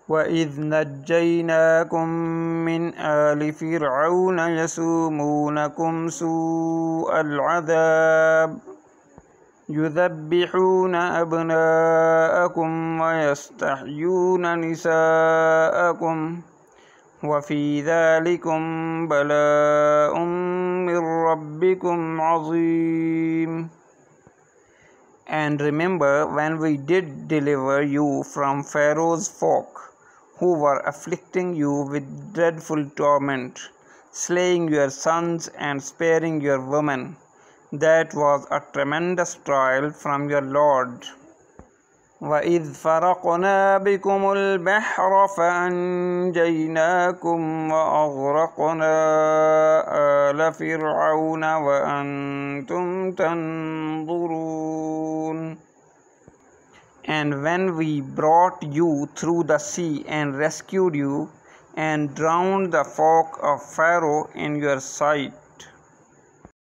وَإِذْ نَجَّيْنَاكُمْ مِنْ آلِ فِرْعَوْنَ يَسُومُونَكُمْ سُوءَ الْعَذَابِ يُذَبِّحُونَ أَبْنَاءَكُمْ وَيَسْتَحْيُونَ نِسَاءَكُمْ وَفِي ذَلِكُمْ بَلَاءٌ مِّن رَّبِّكُمْ عَظِيمٌ. And remember when we did deliver you from Pharaoh's folk, who were afflicting you with dreadful torment, slaying your sons and sparing your women. That was a tremendous trial from your Lord. وَإِذْ فَرَقْنَا بِكُمُ الْبَحْرَ فَأَنْجَيْنَاكُمْ وَأَغْرَقْنَا آلَ فِرْعَوْنَ وَأَنْتُمْ تَنْظُرُونَ. And when we brought you through the sea and rescued you and drowned the folk of Pharaoh in your sight.